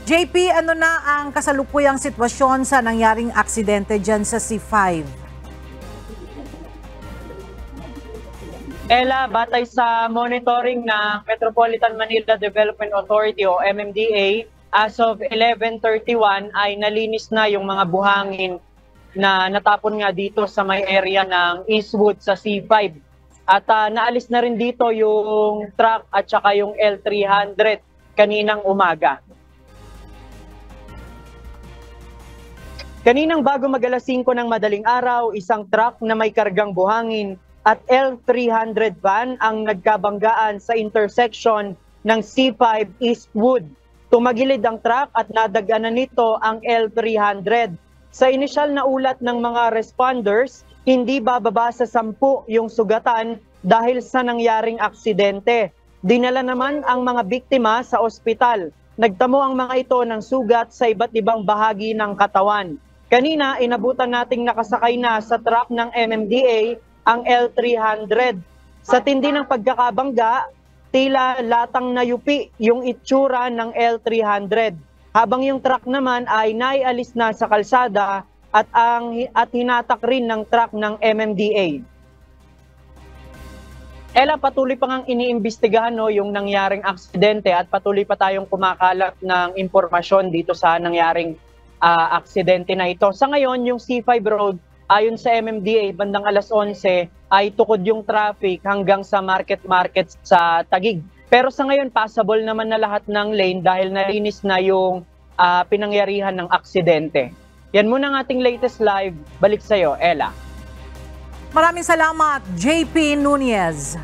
JP, ano na ang kasalukuyang sitwasyon sa nangyaring aksidente dyan sa C5? Ella, batay sa monitoring ng Metropolitan Manila Development Authority o MMDA, as of 11:31 ay nalinis na yung mga buhangin na natapon nga dito sa may area ng Eastwood sa C5. At naalis na rin dito yung truck at saka yung L300 kaninang umaga. Kaninang bago mag-alas 5 ng madaling araw, isang truck na may kargang buhangin at L300 van ang nagkabanggaan sa intersection ng C5 Eastwood. Tumagilid ang truck at nadaganan nito ang L300. Sa inisyal na ulat ng mga responders, hindi bababa sa 10 yung sugatan dahil sa nangyaring aksidente. Dinala naman ang mga biktima sa ospital. Nagtamo ang mga ito ng sugat sa iba't ibang bahagi ng katawan. Kanina, inabutan nating nakasakay na sa truck ng MMDA ang L300. Sa tindi ng pagkakabangga, tila latang nayupi yung itsura ng L300. Habang yung truck naman ay naialis na sa kalsada at hinatak rin ng truck ng MMDA. Ella, patuloy pa ngang iniimbestigahan yung nangyaring aksidente at patuloy pa tayong kumakalat ng impormasyon dito sa nangyaring aksidente na ito. Sa ngayon, yung C5 Road, ayon sa MMDA, bandang alas 11 ay tukod yung traffic hanggang sa market sa Taguig. Pero sa ngayon, passable naman na lahat ng lane dahil nalinis na yung pinangyarihan ng aksidente. Yan muna ang ating latest live. Balik sa'yo, Ella. Maraming salamat, JP Nunez.